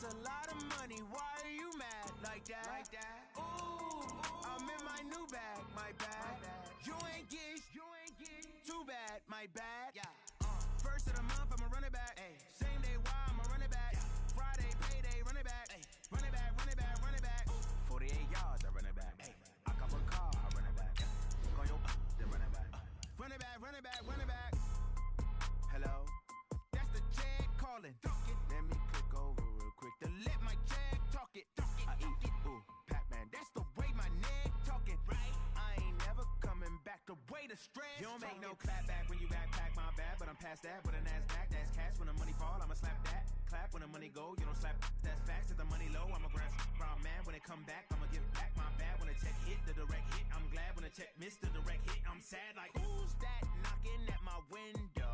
That's a lot of money. Why are you mad like that? Ooh, I'm in my new bag. My bad. You ain't get too bad. My bad. Yeah. First of the month, I'ma run it back. Ay. Same day, why I'ma run it back. Friday, payday, run it back. Ay. Run it back, run it back, run it back. 48 yards, I run it back. Ay. I cop a car, I run it back. Call your then run it back. Run it back, run it back, run it back. Hello? That's the check calling. Let me click over real quick to let my check talk it. I eat, ooh, Pac-Man. That's the way my neck talking. Right? I ain't never coming back. The way the stress. You don't make no clap back when you backpack my bad, but I'm past that with a NASDAQ. That's cash when the money fall. I'ma slap that. Clap when the money go. You don't slap. That's facts. If the money low, I'ma grab brown man. When it come back, I'ma give back my bad. When the check hit, the direct hit. I'm glad when the check missed the direct hit. I'm sad like who's that knocking at my window?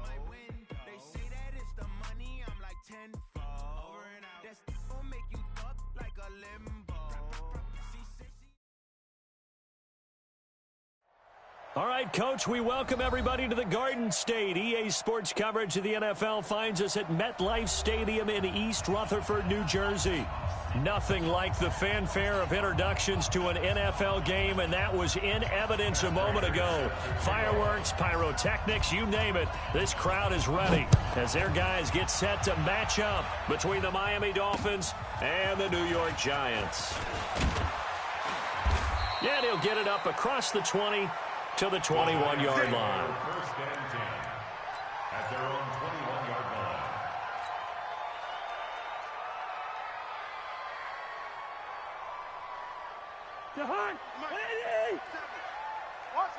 They say that it's the money. I'm like tenfold. Over and out. That's gonna make you up like a limbo. All right, Coach, we welcome everybody to the Garden State. EA Sports coverage of the NFL finds us at MetLife Stadium in East Rutherford, New Jersey. Nothing like the fanfare of introductions to an NFL game, and that was in evidence a moment ago. Fireworks, pyrotechnics, you name it. This crowd is ready as their guys get set to match up between the Miami Dolphins and the New York Giants. Yeah, he'll get it up across the 20 to the 21-yard line. First and 10 at their own 21-yard line.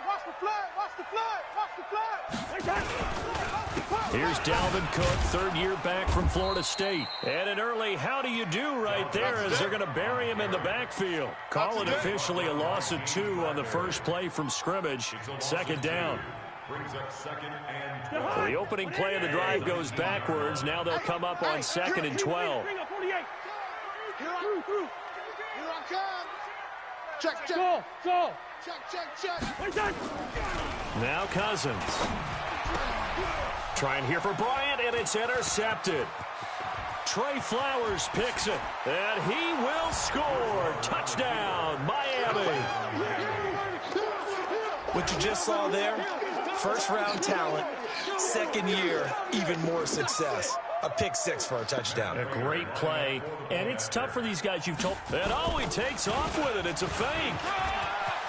Watch the flag! Watch the flag! Watch the flag! Here's Dalvin Cook, third-year back from Florida State. And an early how do you do right there as they're going to bury him in the backfield. Call it officially a loss of 2 on the first play from scrimmage. Second down. Brings up second and 12. So the opening play of the drive goes backwards. Now they'll come up on second and 12. Here I come! Check, check! Go! Check! Now Cousins. Trying here for Bryant, and it's intercepted. Trey Flowers picks it, and he will score. Touchdown, Miami. What you just saw there, first-round talent, second year, even more success. A pick six for a touchdown. A great play, and it's tough for these guys you've told. And oh, he takes off with it. It's a fake.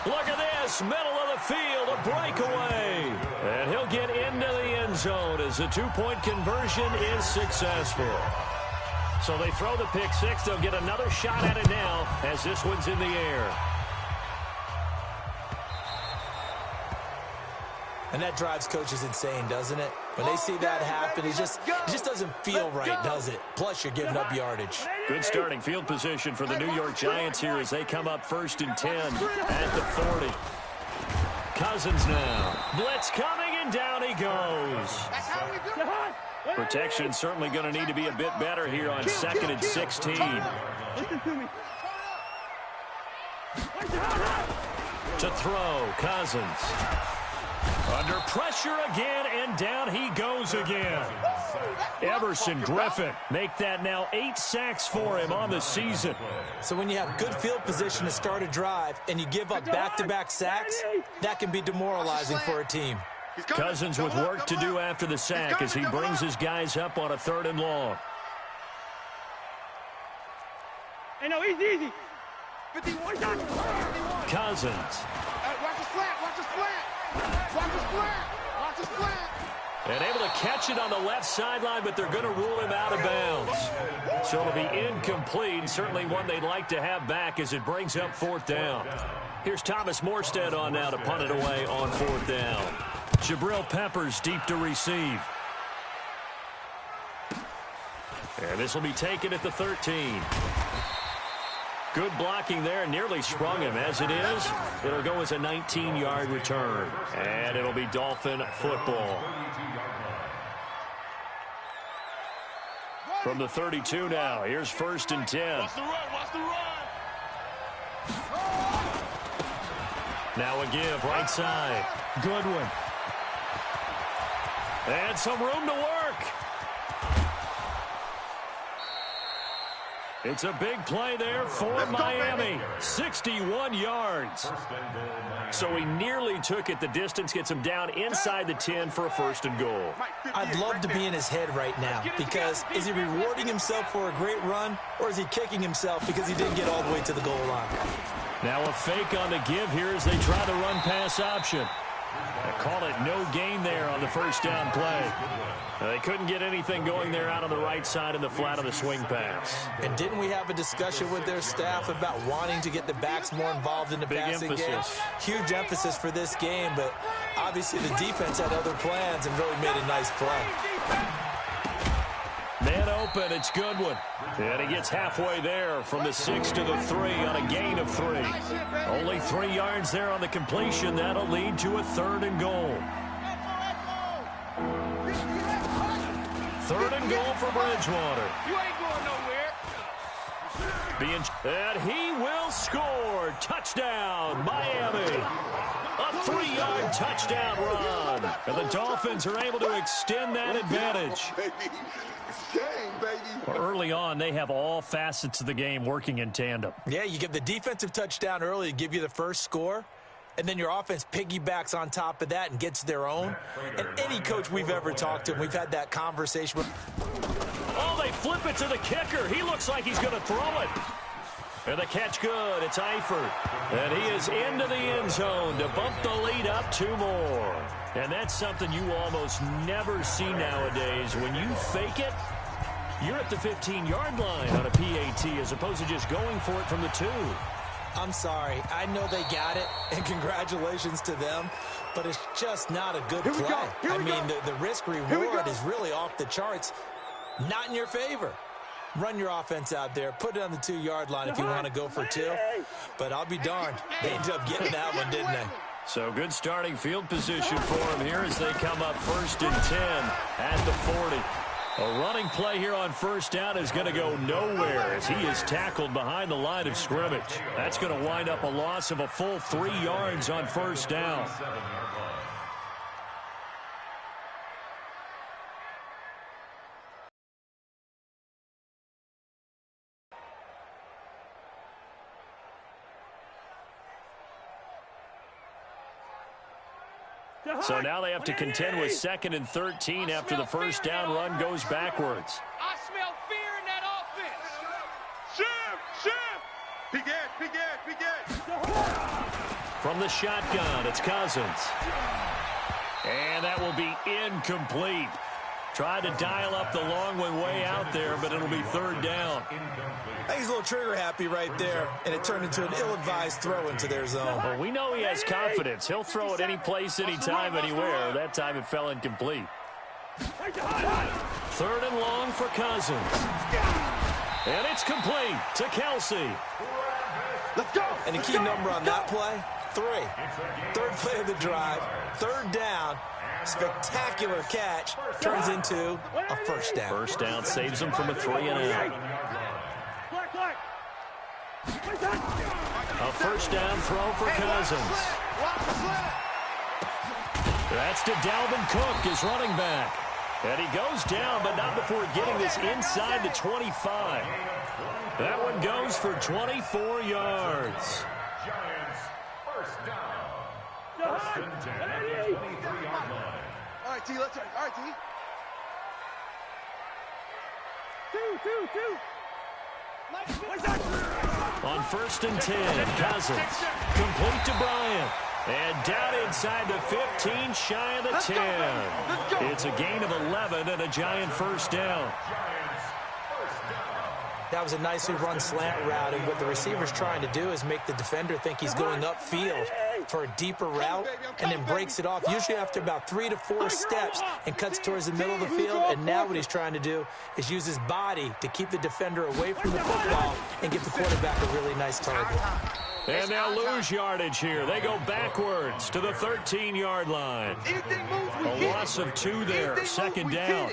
Look at this, middle of the field, a breakaway. And he'll get into the end zone as the two-point conversion is successful. So they throw the pick six. They'll get another shot at it now as this one's in the air. And that drives coaches insane, doesn't it? When they see that happen, it just doesn't feel right, does it? Plus, you're giving up yardage. Good starting field position for the New York Giants here as they come up first and 10 at the 40. Cousins now. Blitz coming, and down he goes. Protection certainly going to need to be a bit better here on second and 16. To throw, Cousins. Under pressure again, and down he goes again. Everson Griffin make that now 8 sacks for him on the season. So when you have good field position to start a drive and you give up back-to-back sacks, that can be demoralizing for a team. Cousins with work to do after the sack as he brings his guys up on a 3rd and long. Hey, no, easy. 51. Cousins. Watch the slant, watch the slant. Watch the slant. And able to catch it on the left sideline, but they're going to rule him out of bounds. So it'll be incomplete, certainly one they'd like to have back as it brings up 4th down. Here's Thomas Morstead on now to punt it away on 4th down. Jabril Peppers deep to receive. And this will be taken at the 13. Good blocking there, nearly sprung him. As it is, it'll go as a 19-yard return. And it'll be Dolphin football. From the 32 now, here's 1st and 10. Watch the run. Now a give, right side. Goodwin. And some room to work. It's a big play there for Miami. 61 yards. So he nearly took it the distance, gets him down inside the 10 for a 1st and goal. I'd love to be in his head right now because is he rewarding himself for a great run or is he kicking himself because he didn't get all the way to the goal line? Now a fake on the give here as they try the run-pass option. They call it no gain there on the 1st down play. They couldn't get anything going there out on the right side in the flat of the swing pass. And didn't we have a discussion with their staff about wanting to get the backs more involved in the passing game? Huge emphasis for this game, but obviously the defense had other plans and really made a nice play. Man open, it's Goodwin. And he gets halfway there from the 6 to the 3 on a gain of 3. Only 3 yards there on the completion. That'll lead to a 3rd and goal. 3rd and goal for Bridgewater. You ain't going nowhere. And he will score. Touchdown, Miami. A 3-yard touchdown run. And the Dolphins are able to extend that advantage. Early on, they have all facets of the game working in tandem. Yeah, you get the defensive touchdown early to give you the first score, and then your offense piggybacks on top of that and gets their own. And any coach we've ever talked to, we've had that conversation with. Oh, they flip it to the kicker. He looks like he's going to throw it. And the catch good. It's Eifert. And he is into the end zone to bump the lead up 2 more. And that's something you almost never see nowadays. When you fake it, you're at the 15-yard line on a PAT as opposed to just going for it from the 2. I'm sorry. I know they got it, and congratulations to them, but it's just not a good play. I mean, the risk-reward is really off the charts. Not in your favor. Run your offense out there. Put it on the 2-yard line if you want to go for 2. But I'll be darned. They ended up getting that one, didn't they? So good starting field position for him here as they come up 1st and 10 at the 40. A running play here on 1st down is going to go nowhere as he is tackled behind the line of scrimmage. That's going to wind up a loss of a full 3 yards on 1st down. So now they have to contend with 2nd and 13 after the 1st down run goes backwards. I smell fear in that offense. Shift. Begin. From the shotgun, it's Cousins. And that will be incomplete. Tried to dial up the long one way out there, but it'll be 3rd down. I think he's a little trigger happy right there, and it turned into an ill-advised throw into their zone. Well, we know he has confidence. He'll throw it any place, anytime, anywhere. That time it fell incomplete. 3rd and long for Cousins. And it's complete to Kelsey. Let's go. And the key number on that play, 3. 3rd play of the drive, 3rd down. Spectacular catch turns into a 1st down. 1st down saves them from a 3-and-out. A 1st down throw for Cousins. That's to Dalvin Cook, his running back. And he goes down, but not before getting this inside the 25. That one goes for 24 yards. Giants, 1st down. 1st and 10 at the 23-yard line. All right, T, let's try. All right, T. 2. On 1st and 10, Cousins. Complete to Bryant. And down inside the 15, shy of the 10. It's a gain of 11 and a Giant 1st down. That was a nicely run slant route, and what the receiver's trying to do is make the defender think he's going upfield for a deeper route and then breaks it off, usually after about 3 to 4 steps, and cuts towards the middle of the field. And now what he's trying to do is use his body to keep the defender away from the football and give the quarterback a really nice target. And they'll lose yardage here. They go backwards to the 13-yard line. A loss of 2 there, 2nd down.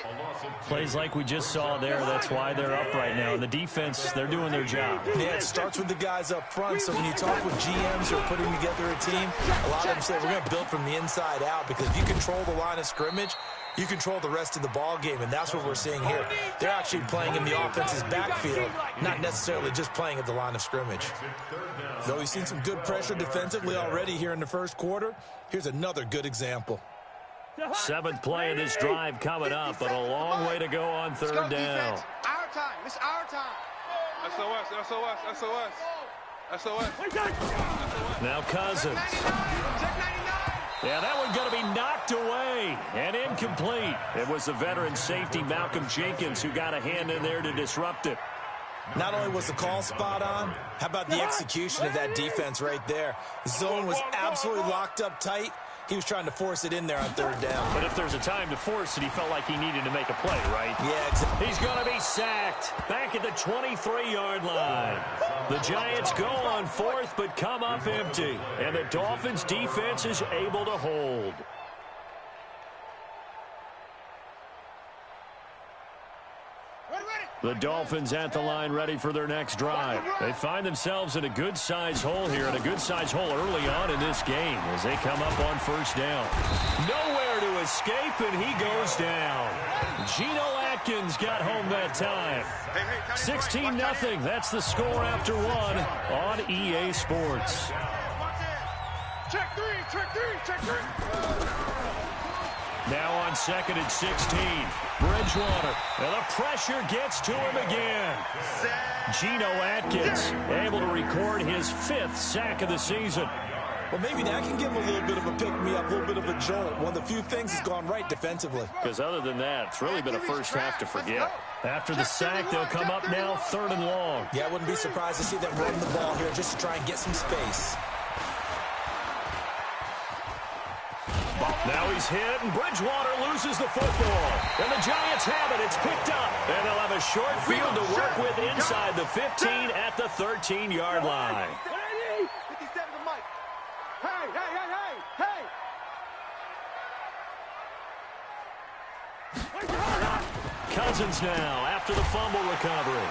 Plays like we just saw there, that's why they're up right now. And the defense, they're doing their job. Yeah, it starts with the guys up front. So when you talk with GMs who are putting together a team, a lot of them say we're going to build from the inside out, because if you control the line of scrimmage, you control the rest of the ball game, and that's what we're seeing here. They're actually playing in the offense's backfield, not necessarily just playing at the line of scrimmage. Though we've seen some good pressure defensively already here in the first quarter, here's another good example. 7th play of this drive coming up, but a long way to go on 3rd down. Our time. It's our time. SOS, SOS, SOS. SOS. Now Cousins. Yeah, that one going to be knocked away and incomplete. It was the veteran safety Malcolm Jenkins who got a hand in there to disrupt it. Not only was the call spot on, how about the execution of that defense right there? The zone was absolutely locked up tight. He was trying to force it in there on 3rd down. But if there's a time to force it, he felt like he needed to make a play, right? Yeah, exactly. He's going to be sacked back at the 23-yard line. The Giants go on 4th, but come up empty. And the Dolphins' defense is able to hold. The Dolphins at the line ready for their next drive. They find themselves in a good-sized hole here, and a good-sized hole early on in this game as they come up on 1st down. Nowhere to escape, and he goes down. Geno Atkins got home that time. 16-0. That's the score after 1 on EA Sports. Check three. Now on 2nd and 16. Bridgewater. And the pressure gets to him again. Geno Atkins able to record his 5th sack of the season. Well, maybe that can give him a little bit of a pick-me-up, a little bit of a jolt. One of the few things has gone right defensively. Because other than that, it's really been a first half to forget. After the sack, they'll come up now 3rd and long. Yeah, I wouldn't be surprised to see them run the ball here just to try and get some space. Now he's hit, and Bridgewater loses the football. And the Giants have it. It's picked up. And they'll have a short field to work with inside the 15 at the 13-yard line. 57 to Mike. Hey. Cousins now after the fumble recovery.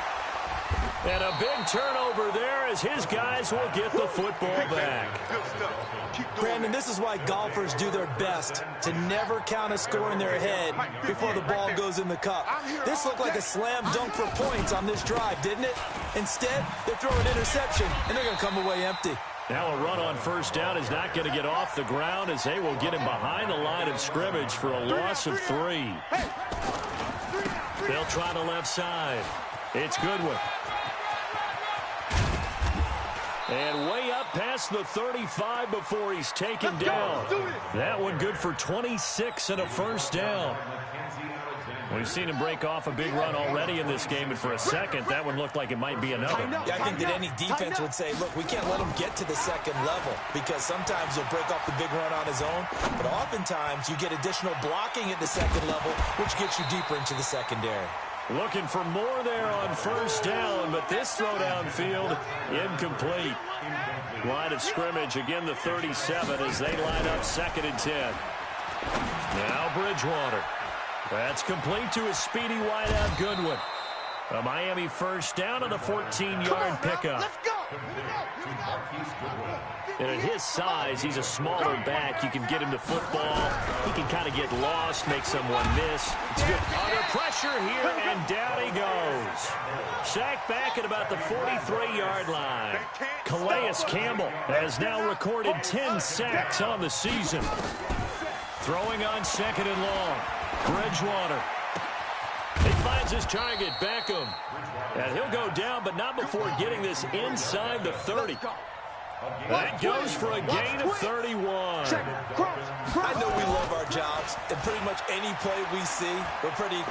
And a big turnover there as his guys will get the football back. Brandon, this is why golfers do their best to never count a score in their head before the ball goes in the cup. This looked like a slam dunk for points on this drive, didn't it? Instead, they throw an interception, and they're going to come away empty. Now a run on 1st down is not going to get off the ground as they will get him behind the line of scrimmage for a loss of 3. They'll try the left side. It's Goodwin. And way up past the 35 before he's taken down. That one good for 26 and a 1st down. We've seen him break off a big run already in this game, and for a second, that one looked like it might be another. Yeah, I think that any defense would say, look, we can't let him get to the 2nd level because sometimes he'll break off the big run on his own, but oftentimes you get additional blocking at the 2nd level, which gets you deeper into the secondary. Looking for more there on 1st down, but this throw downfield, incomplete. Line of scrimmage, again the 37 as they line up 2nd and 10. Now Bridgewater. That's complete to his speedy wideout Goodwin. A Miami 1st down on a 14-yard pickup. Let's go. And at his size, he's a smaller back. You can get him to football. He can kind of get lost, make someone miss. It's good under pressure here, and down he goes. Sacked back at about the 43-yard line. Calais Campbell has now recorded 10 sacks on the season. Throwing on 2nd and long. Bridgewater. He finds his target, Beckham. And he'll go down, but not before getting this inside the 30. That goes for a gain of 31. I know we love our jobs, and pretty much any play we see, we're pretty,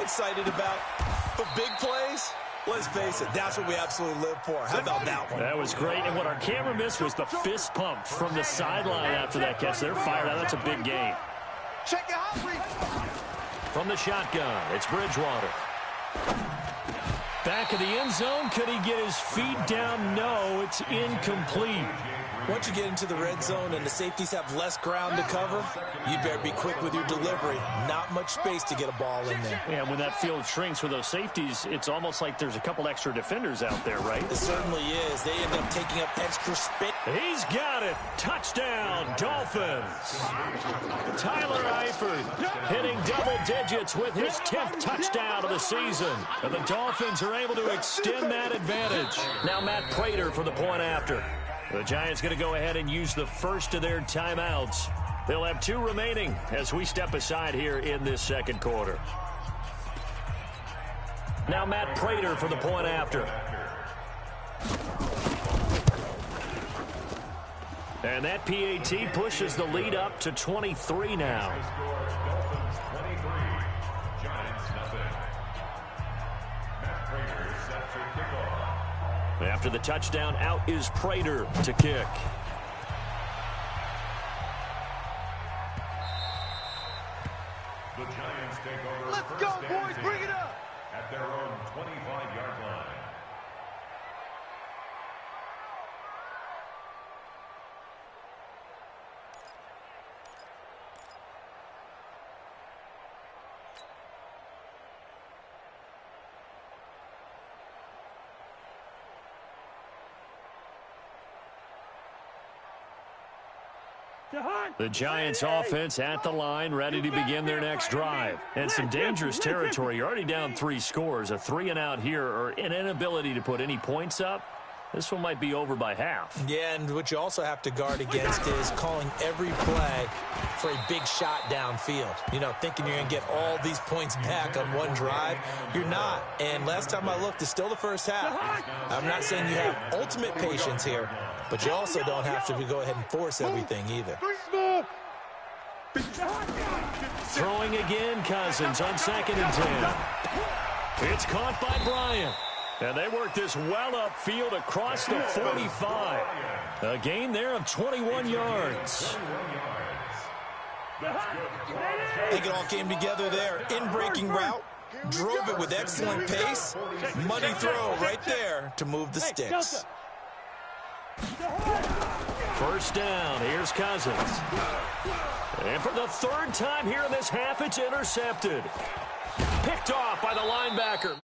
excited about. But big plays, let's face it, that's what we absolutely live for. How about that one? That was great, and what our camera missed was the fist pump from the sideline after that catch. They're fired out. That's a big game. Check it out. From the shotgun, it's Bridgewater. Back of the end zone, could he get his feet down? No, it's incomplete. Once you get into the red zone and the safeties have less ground to cover, you'd better be quick with your delivery. Not much space to get a ball in there. Yeah, when that field shrinks with those safeties, it's almost like there's a couple extra defenders out there, right? It certainly is. They end up taking up extra He's got it. Touchdown, Dolphins. Tyler Eifert hitting double digits with his 10th touchdown of the season. And the Dolphins are able to extend that advantage. Now Matt Prater for the point after. The Giants going to go ahead and use the first of their timeouts. They'll have 2 remaining as we step aside here in this second quarter. Now Matt Prater for the point after. And that PAT pushes the lead up to 23 now. Dolphins 23, Giants nothing. Matt Prater set to kick off. After the touchdown, out is Prater to kick. The Giants take over. Let's go, boys. Bring it up. At their own 25-yard line. The Giants offense at the line, ready to begin their next drive. And some dangerous territory. You're already down 3 scores. A 3-and-out here or an inability to put any points up. This one might be over by half. Yeah, and what you also have to guard against is calling every play for a big shot downfield. You know, thinking you're going to get all these points back on one drive. You're not. And last time I looked, it's still the first half. I'm not saying you have ultimate patience here, but you also don't have to go ahead and force everything either. Throwing again, Cousins on 2nd and 10. It's caught by Bryant. And they work this well upfield across the 45. A gain there of 21 yards. I think it all came together there. In-breaking route. Drove it with excellent pace. Money throw right there to move the sticks. First down. Here's Cousins. And for the 3rd time here in this half, it's intercepted. Picked off by the linebacker.